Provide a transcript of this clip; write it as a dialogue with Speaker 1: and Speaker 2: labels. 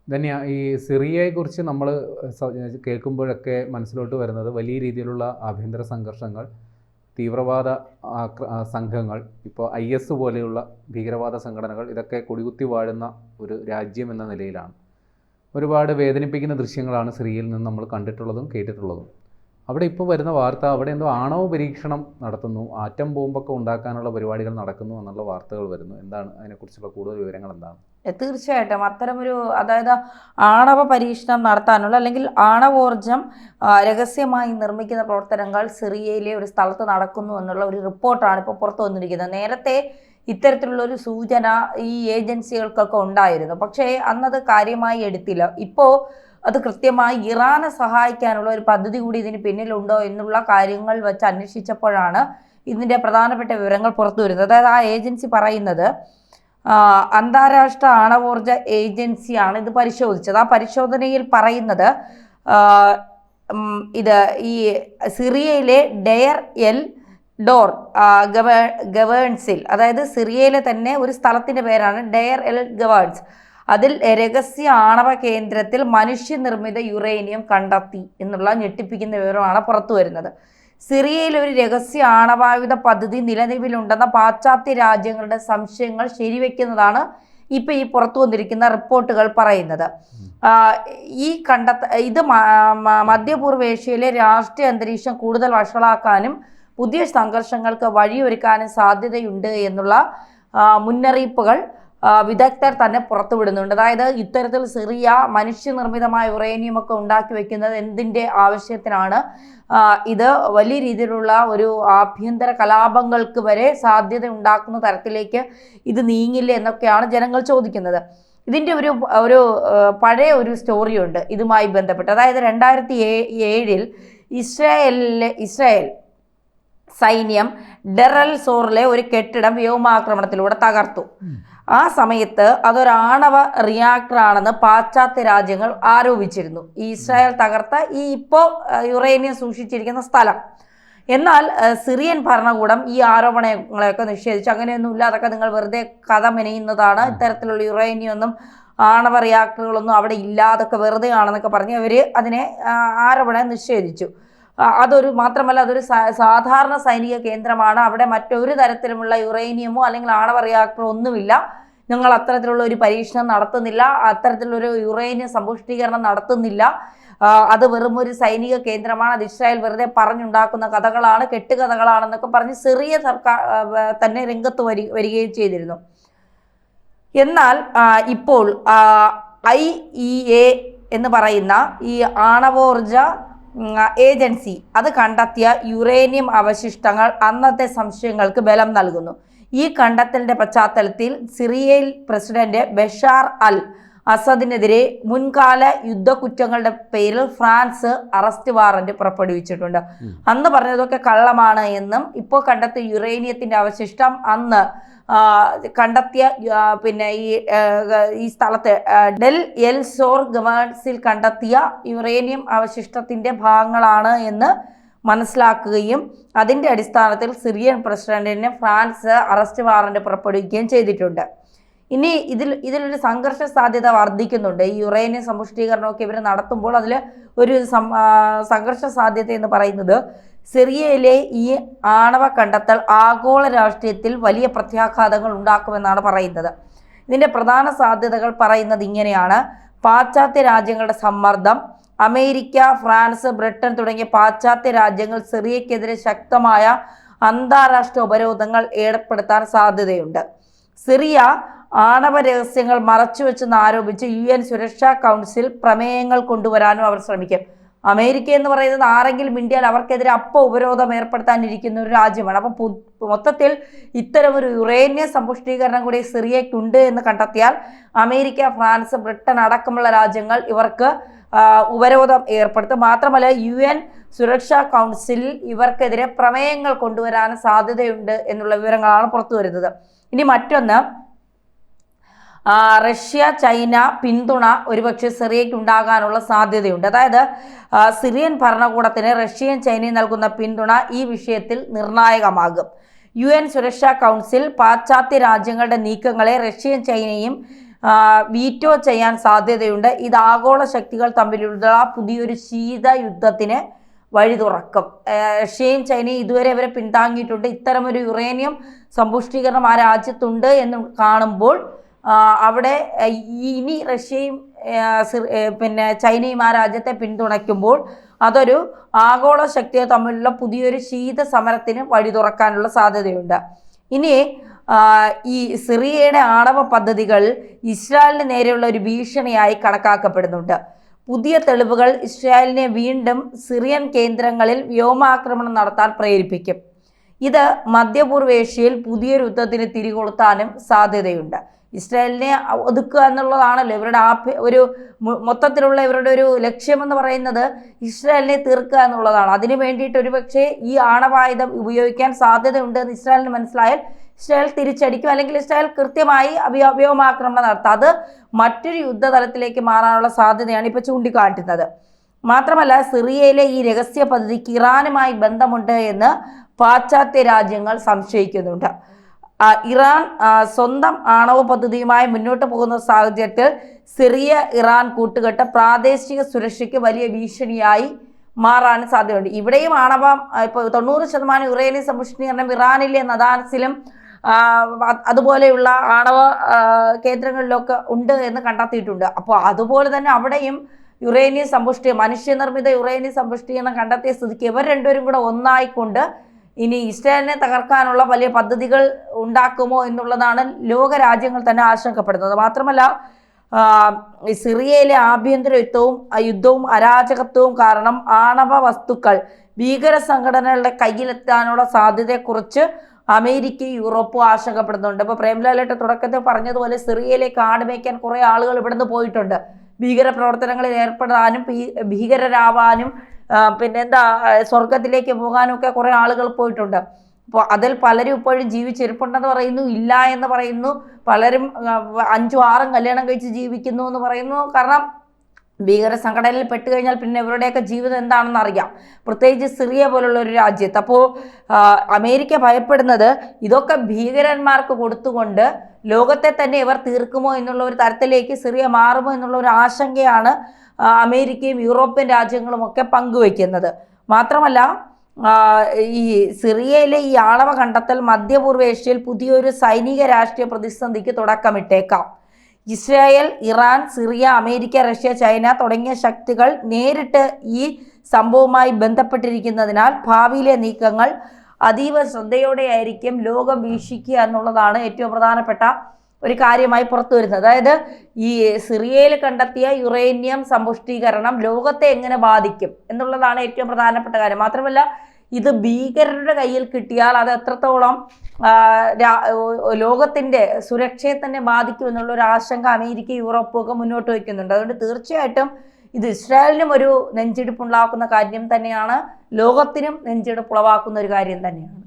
Speaker 1: ധന്യ, ഈ സിറിയയെക്കുറിച്ച് നമ്മൾ കേൾക്കുമ്പോഴൊക്കെ മനസ്സിലോട്ട് വരുന്നത് വലിയ രീതിയിലുള്ള ആഭ്യന്തര സംഘർഷങ്ങൾ, തീവ്രവാദ സംഘങ്ങൾ, ഇപ്പോൾ IS പോലെയുള്ള ഭീകരവാദ സംഘടനകൾ, ഇതൊക്കെ കൊടികുത്തി വാഴുന്ന ഒരു രാജ്യം എന്ന നിലയിലാണ്. ഒരുപാട് വേദനിപ്പിക്കുന്ന ദൃശ്യങ്ങളാണ് സിറിയയിൽ നിന്ന് നമ്മൾ കണ്ടിട്ടുള്ളതും കേട്ടിട്ടുള്ളതും. അവിടെ ഇപ്പോൾ വരുന്ന വാർത്ത, അവിടെ എന്തോ ആണവ പരീക്ഷണം നടത്തുന്നു, ആറ്റം ബോംബൊക്കെ ഉണ്ടാക്കാനുള്ള പരിപാടികൾ നടക്കുന്നു എന്നുള്ള വാർത്തകൾ വരുന്നു. എന്താണ് അതിനെക്കുറിച്ചുള്ള കൂടുതൽ വിവരങ്ങൾ? എന്താണ്?
Speaker 2: തീർച്ചയായിട്ടും അത്തരമൊരു, അതായത് ആണവ പരീക്ഷണം നടത്താനുള്ള അല്ലെങ്കിൽ ആണവോർജം രഹസ്യമായി നിർമ്മിക്കുന്ന പ്രവർത്തനങ്ങൾ സിറിയയിലെ ഒരു സ്ഥലത്ത് നടക്കുന്നു എന്നുള്ള ഒരു റിപ്പോർട്ടാണ് ഇപ്പോൾ പുറത്തു വന്നിരിക്കുന്നത്. നേരത്തെ ഇത്തരത്തിലുള്ള ഒരു സൂചന ഈ ഏജൻസികൾക്കൊക്കെ ഉണ്ടായിരുന്നു, പക്ഷേ അന്നത് കാര്യമായി എടുത്തില്ല. ഇപ്പോൾ അത് കൃത്യമായി ഇറാനെ സഹായിക്കാനുള്ള ഒരു പദ്ധതി കൂടി ഇതിന് പിന്നിലുണ്ടോ എന്നുള്ള കാര്യങ്ങൾ വെച്ച് അന്വേഷിച്ചപ്പോഴാണ് ഇതിൻ്റെ പ്രധാനപ്പെട്ട വിവരങ്ങൾ പുറത്തു വരുന്നത്. അതായത് ആ ഏജൻസി പറയുന്നത്, അന്താരാഷ്ട്ര ആണവോർജ ഏജൻസിയാണ് ഇത് പരിശോധിച്ചത്. ആ പരിശോധനയിൽ പറയുന്നത്, ഇത് ഈ സിറിയയിലെ ഡെയർ എൽ ഡോർ ഗവേൺസിൽ, അതായത് സിറിയയിലെ തന്നെ ഒരു സ്ഥലത്തിൻ്റെ പേരാണ് ഡെയർ എൽ ഗവേൺസ്, അതിൽ രഹസ്യ ആണവ കേന്ദ്രത്തിൽ മനുഷ്യനിർമ്മിത യുറേനിയം കണ്ടെത്തി എന്നുള്ള ഞെട്ടിപ്പിക്കുന്ന വിവരമാണ് പുറത്തു വരുന്നത്. സിറിയയിൽ ഒരു രഹസ്യ ആണവായുധ പദ്ധതി നിലവിലുണ്ടെന്ന പാശ്ചാത്യ രാജ്യങ്ങളുടെ സംശയങ്ങൾ ശരിവെക്കുന്നതാണ് ഇപ്പൊ ഈ പുറത്തു വന്നിരിക്കുന്ന റിപ്പോർട്ടുകൾ പറയുന്നത്. ഇത് മധ്യപൂർവേഷ്യയിലെ രാഷ്ട്രീയ അന്തരീക്ഷം കൂടുതൽ വഷളാക്കാനും പുതിയ സംഘർഷങ്ങൾക്ക് വഴിയൊരുക്കാനും സാധ്യതയുണ്ട് എന്നുള്ള മുന്നറിയിപ്പുകൾ വിദഗ്ധർ തന്നെ പുറത്തുവിടുന്നുണ്ട്. അതായത് ഇത്തരത്തിൽ സിറിയ മനുഷ്യനിർമ്മിതമായ യുറേനിയം ഒക്കെ ഉണ്ടാക്കി വെക്കുന്നത് എന്തിൻ്റെ ആവശ്യത്തിനാണ്? ഇത് വലിയ രീതിയിലുള്ള ഒരു ആഭ്യന്തര കലാപങ്ങൾക്ക് വരെ സാധ്യത ഉണ്ടാക്കുന്ന തരത്തിലേക്ക് ഇത് നീങ്ങില്ല എന്നൊക്കെയാണ് ജനങ്ങൾ ചോദിക്കുന്നത്. ഇതിൻ്റെ ഒരു പഴയ ഒരു സ്റ്റോറിയുണ്ട് ഇതുമായി ബന്ധപ്പെട്ട്. അതായത് 2007 ഇസ്രായേൽ സൈന്യം ഡെറൽ സോറിലെ ഒരു കെട്ടിടം വ്യോമാക്രമണത്തിലൂടെ തകർത്തു. ആ സമയത്ത് അതൊരു ആണവ റിയാക്ടറാണെന്ന് പാശ്ചാത്യ രാജ്യങ്ങൾ ആരോപിച്ചിരുന്നു, ഇസ്രായേൽ തകർത്ത ഈ ഇപ്പോൾ യുറേനിയം സൂക്ഷിച്ചിരിക്കുന്ന സ്ഥലം. എന്നാൽ സിറിയൻ ഭരണകൂടം ഈ ആരോപണങ്ങളെയൊക്കെ നിഷേധിച്ചു. അങ്ങനെയൊന്നുമില്ല, അതൊക്കെ നിങ്ങൾ വെറുതെ കഥ മെനയുന്നതാണ്, ഇത്തരത്തിലുള്ള യുറേനിയം ഒന്നും ആണവ റിയാക്ടറുകളൊന്നും അവിടെ ഇല്ല, അതൊക്കെ വെറുതെ ആണെന്നൊക്കെ പറഞ്ഞ് അവർ അതിനെ ആരോപണം നിഷേധിച്ചു. മാത്രമല്ല അതൊരു സാധാരണ സൈനിക കേന്ദ്രമാണ്, അവിടെ മറ്റൊരു തരത്തിലുമുള്ള യുറേനിയമോ അല്ലെങ്കിൽ ആണവ റിയാക്ടറോ ഒന്നുമില്ല, ഞങ്ങൾ അത്തരത്തിലുള്ള ഒരു പരീക്ഷണം നടത്തുന്നില്ല, അത്തരത്തിലുള്ളൊരു യുറേനിയം സമ്പുഷ്ടീകരണം നടത്തുന്നില്ല, അത് വെറും ഒരു സൈനിക കേന്ദ്രമാണ്, അത് ഇസ്രായേൽ വെറുതെ പറഞ്ഞുണ്ടാക്കുന്ന കഥകളാണ്, കെട്ടുകഥകളാണെന്നൊക്കെ പറഞ്ഞ് സിറിയ സർക്കാർ തന്നെ രംഗത്ത് വരികയും ചെയ്തിരുന്നു. എന്നാൽ ഇപ്പോൾ IEA എന്ന് പറയുന്ന ഈ ആണവോർജ ഏജൻസി അത് കണ്ടെത്തിയ യുറേനിയം അവശിഷ്ടങ്ങൾ അന്നത്തെ സംശയങ്ങൾക്ക് ബലം നൽകുന്നു. ഈ കണ്ടെത്തലിന്റെ പശ്ചാത്തലത്തിൽ സിറിയയിൽ പ്രസിഡന്റ് ബഷാർ അൽ അസദിനെതിരെ മുൻകാല യുദ്ധക്കുറ്റങ്ങളുടെ പേരിൽ ഫ്രാൻസ് അറസ്റ്റ് വാറന്റ് പുറപ്പെടുവിച്ചിട്ടുണ്ട്. അന്ന് പറഞ്ഞതൊക്കെ കള്ളമാണ് എന്നും ഇപ്പോൾ കണ്ടെത്തിയ യുറേനിയത്തിന്റെ അവശിഷ്ടം അന്ന് കണ്ടെത്തിയ ഈ സ്ഥലത്ത് ഡെൽ എൽ സോർ ഗവേൺസിൽ കണ്ടെത്തിയ യുറേനിയം അവശിഷ്ടത്തിന്റെ ഭാഗങ്ങളാണ് എന്ന് മനസ്സിലാക്കുകയും അതിന്റെ അടിസ്ഥാനത്തിൽ സിറിയൻ പ്രസിഡന്റിന് ഫ്രാൻസ് അറസ്റ്റ് വാറന്റ് പുറപ്പെടുവിക്കുകയും ചെയ്തിട്ടുണ്ട്. ഇനി ഇതിലൊരു സംഘർഷ സാധ്യത വർദ്ധിക്കുന്നുണ്ട്. ഈ യുറേനിയം സമ്പുഷ്ടീകരണമൊക്കെ ഇവർ നടത്തുമ്പോൾ അതിൽ ഒരു സംഘർഷ സാധ്യത എന്ന് പറയുന്നത് സിറിയയിലെ ഈ ആണവ കണ്ടെത്തൽ ആഗോള രാഷ്ട്രീയത്തിൽ വലിയ പ്രത്യാഘാതങ്ങൾ ഉണ്ടാക്കുമെന്നാണ് പറയുന്നത്. ഇതിൻ്റെ പ്രധാന സാധ്യതകൾ പറയുന്നത് ഇങ്ങനെയാണ്: പാശ്ചാത്യ രാജ്യങ്ങളുടെ സമ്മർദ്ദം, അമേരിക്ക, ഫ്രാൻസ്, ബ്രിട്ടൻ തുടങ്ങിയ പാശ്ചാത്യ രാജ്യങ്ങൾ സിറിയക്കെതിരെ ശക്തമായ അന്താരാഷ്ട്ര ഉപരോധങ്ങൾ ഏർപ്പെടുത്താൻ സാധ്യതയുണ്ട്. സിറിയ ആണവ രഹസ്യങ്ങൾ മറച്ചുവെച്ചെന്ന് ആരോപിച്ച് UN സുരക്ഷാ കൗൺസിൽ പ്രമേയങ്ങൾ കൊണ്ടുവരാനും അവർ ശ്രമിക്കും. അമേരിക്ക എന്ന് പറയുന്നത് ആരെങ്കിലും ഇന്ത്യയിൽ അവർക്കെതിരെ ഉപരോധം ഏർപ്പെടുത്താനിരിക്കുന്ന ഒരു രാജ്യമാണ്. അപ്പം മൊത്തത്തിൽ ഇത്തരമൊരു യുറേനിയം സമ്പുഷ്ടീകരണം കൂടി സിറിയയ്ക്കുണ്ട് എന്ന് കണ്ടെത്തിയാൽ അമേരിക്ക, ഫ്രാൻസ്, ബ്രിട്ടൻ അടക്കമുള്ള രാജ്യങ്ങൾ ഇവർക്ക് ഉപരോധം ഏർപ്പെടുത്തും. മാത്രമല്ല UN സുരക്ഷാ കൗൺസിലിൽ ഇവർക്കെതിരെ പ്രമേയങ്ങൾ കൊണ്ടുവരാൻ സാധ്യതയുണ്ട് എന്നുള്ള വിവരങ്ങളാണ് പുറത്തു വരുന്നത്. ഇനി മറ്റൊന്ന്, റഷ്യ, ചൈന പിന്തുണ ഒരുപക്ഷെ സിറിയയ്ക്ക് ഉണ്ടാകാനുള്ള സാധ്യതയുണ്ട്. അതായത് സിറിയൻ ഭരണകൂടത്തിന് റഷ്യയും ചൈനയും നൽകുന്ന പിന്തുണ ഈ വിഷയത്തിൽ നിർണായകമാകും. UN സുരക്ഷാ കൗൺസിൽ പാശ്ചാത്യ രാജ്യങ്ങളുടെ നീക്കങ്ങളെ റഷ്യയും ചൈനയും വീറ്റോ ചെയ്യാൻ സാധ്യതയുണ്ട്. ഇത് ആഗോള ശക്തികൾ തമ്മിലുള്ള പുതിയൊരു ശീത യുദ്ധത്തിന് വഴി തുറക്കും. റഷ്യയും ചൈനയും ഇതുവരെ അവരെ പിന്താങ്ങിയിട്ടുണ്ട്. ഇത്തരമൊരു യുറേനിയം സമ്പുഷ്ടീകരണം ആ രാജ്യത്തുണ്ട് എന്ന് കാണുമ്പോൾ അവിടെ ഇനി റഷ്യയും ചൈനയും ആ രാജ്യത്തെ പിന്തുണയ്ക്കുമ്പോൾ അതൊരു ആഗോള ശക്തിയെ തമ്മിലുള്ള പുതിയൊരു ശീത സമരത്തിന് വഴി തുറക്കാനുള്ള സാധ്യതയുണ്ട്. ഇനി ഈ സിറിയയുടെ ആണവ പദ്ധതികൾ ഇസ്രായേലിന് നേരെയുള്ള ഒരു ഭീഷണിയായി കണക്കാക്കപ്പെടുന്നുണ്ട്. പുതിയ തെളിവുകൾ ഇസ്രായേലിനെ വീണ്ടും സിറിയൻ കേന്ദ്രങ്ങളിൽ വ്യോമാക്രമണം നടത്താൻ പ്രേരിപ്പിക്കും. ഇത് മധ്യപൂർവേഷ്യയിൽ പുതിയൊരു യുദ്ധത്തിന് തിരികൊളുത്താനും സാധ്യതയുണ്ട്. ഇസ്രായേലിനെ ഒതുക്കുക എന്നുള്ളതാണല്ലോ ഇവരുടെ ഒരു മൊത്തത്തിലുള്ള ഇവരുടെ ഒരു ലക്ഷ്യമെന്ന് പറയുന്നത് ഇസ്രായേലിനെ തീർക്കുക എന്നുള്ളതാണ്. അതിനു വേണ്ടിയിട്ട് ഒരുപക്ഷെ ഈ ആണവായുധം ഉപയോഗിക്കാൻ സാധ്യതയുണ്ട് എന്ന് ഇസ്രായേലിന് മനസ്സിലായാൽ ഇസ്രായേൽ തിരിച്ചടിക്കും, അല്ലെങ്കിൽ ഇസ്രായേൽ കൃത്യമായി വ്യോമാക്രമണം നടത്തും. അത് മറ്റൊരു യുദ്ധതലത്തിലേക്ക് മാറാനുള്ള സാധ്യതയാണ് ഇപ്പോൾ ചൂണ്ടിക്കാട്ടുന്നത്. മാത്രമല്ല സിറിയയിലെ ഈ രഹസ്യ പദ്ധതിക്ക് ഇറാനുമായി ബന്ധമുണ്ട് എന്ന് പാശ്ചാത്യ രാജ്യങ്ങൾ സംശയിക്കുന്നുണ്ട്. ഇറാൻ സ്വന്തം ആണവ പദ്ധതിയുമായി മുന്നോട്ട് പോകുന്ന സാഹചര്യത്തിൽ സിറിയ ഇറാൻ കൂട്ടുകെട്ട് പ്രാദേശിക സുരക്ഷയ്ക്ക് വലിയ ഭീഷണിയായി മാറാൻ സാധ്യതയുണ്ട്. ഇവിടെയും ആണവം ഇപ്പോൾ 90% യുറേനിയം സമ്പുഷ്ടീകരണം ഇറാനിലെ നദാൻസിലും അതുപോലെയുള്ള ആണവ കേന്ദ്രങ്ങളിലൊക്കെ ഉണ്ട് എന്ന് കണ്ടെത്തിയിട്ടുണ്ട്. അപ്പോൾ അതുപോലെ തന്നെ അവിടെയും യുറേനിയം മനുഷ്യനിർമ്മിത യുറേനിയം സമ്പുഷ്ടീകരണം കണ്ടെത്തിയ സ്ഥിതിക്ക് ഇവർ രണ്ടുപേരും കൂടെ ഒന്നായിക്കൊണ്ട് ഇനി ഇസ്രായേലിനെ തകർക്കാനുള്ള വലിയ പദ്ധതികൾ ഉണ്ടാക്കുമോ എന്നുള്ളതാണ് ലോകരാജ്യങ്ങൾ തന്നെ ആശങ്കപ്പെടുന്നത്. മാത്രമല്ല സിറിയയിലെ ആഭ്യന്തര യുദ്ധവും അരാജകത്വവും കാരണം ആണവ വസ്തുക്കൾ ഭീകര സംഘടനകളുടെ കയ്യിലെത്താനുള്ള സാധ്യതയെക്കുറിച്ച് അമേരിക്കയും യൂറോപ്പും ആശങ്കപ്പെടുന്നുണ്ട്. ഇപ്പോൾ പ്രേംലാലായിട്ട് തുടക്കത്തിൽ പറഞ്ഞതുപോലെ സിറിയയിലേക്ക് ആടുമേക്കാൻ കുറേ ആളുകൾ ഇവിടുന്ന് പോയിട്ടുണ്ട്. ഭീകര പ്രവർത്തനങ്ങളിൽ ഏർപ്പെടാനും ഭീകരരാവാനും സ്വർഗത്തിലേക്ക് പോകാനും ഒക്കെ കുറേ ആളുകൾ പോയിട്ടുണ്ട്. അപ്പോൾ അതിൽ പലരും ഇപ്പോഴും ജീവിച്ചിരിപ്പുണ്ടെന്ന് പറയുന്നു, ഇല്ല എന്ന് പറയുന്നു. പലരും 5-6 കല്യാണം കഴിച്ച് ജീവിക്കുന്നു എന്ന് പറയുന്നു. കാരണം ഭീകര സംഘടനയിൽ പെട്ടുകഴിഞ്ഞാൽ പിന്നെ ഇവരുടെയൊക്കെ ജീവിതം എന്താണെന്ന് അറിയാം, പ്രത്യേകിച്ച് സിറിയ പോലുള്ള ഒരു രാജ്യത്ത്. അപ്പോൾ അമേരിക്ക ഭയപ്പെടുന്നത് ഇതൊക്കെ ഭീകരന്മാർക്ക് കൊടുത്തുകൊണ്ട് ലോകത്തെ തന്നെ ഇവർ തീർക്കുമോ എന്നുള്ള ഒരു തരത്തിലേക്ക് സിറിയ മാറുമോ എന്നുള്ള ഒരു ആശങ്കയാണ് അമേരിക്കയും യൂറോപ്യൻ രാജ്യങ്ങളും ഒക്കെ പങ്കുവയ്ക്കുന്നത്. മാത്രമല്ല ഈ സിറിയയിലെ ഈ ആണവ കണ്ടെത്തൽ മധ്യപൂർവേഷ്യയിൽ പുതിയൊരു സൈനിക രാഷ്ട്രീയ പ്രതിസന്ധിക്ക് തുടക്കമിട്ടേക്കാം. Israel, Iran, Syria, America, Russia, China തുടങ്ങിയ ശക്തികൾ നേരിട്ട് ഈ സംഭവവുമായി ബന്ധപ്പെട്ടിരിക്കുന്നതിനാൽ ഭാവിയിലെ നീക്കങ്ങൾ അതീവ ശ്രദ്ധയോടെയായിരിക്കും ലോകം വീക്ഷിക്കുക എന്നുള്ളതാണ് ഏറ്റവും പ്രധാനപ്പെട്ട ഒരു കാര്യമായി പുറത്തു വരുന്നത്. അതായത് ഈ സിറിയയിൽ കണ്ടെത്തിയ യുറേനിയം സമ്പുഷ്ടീകരണം ലോകത്തെ എങ്ങനെ ബാധിക്കും എന്നുള്ളതാണ് ഏറ്റവും പ്രധാനപ്പെട്ട കാര്യം. മാത്രമല്ല ഇത് ഭീകരരുടെ കയ്യിൽ കിട്ടിയാൽ അത് എത്രത്തോളം ലോകത്തിൻ്റെ സുരക്ഷയെ തന്നെ ബാധിക്കും എന്നുള്ള ഒരു ആശങ്ക അമേരിക്ക, യൂറോപ്പും ഒക്കെ മുന്നോട്ട് വയ്ക്കുന്നുണ്ട്. അതുകൊണ്ട് തീർച്ചയായിട്ടും ഇത് ഇസ്രായേലിനും ഒരു നെഞ്ചിടിപ്പുണ്ടാക്കുന്ന കാര്യം തന്നെയാണ്, ലോകത്തിനും നെഞ്ചിടിപ്പുളവാക്കുന്ന ഒരു കാര്യം തന്നെയാണ്.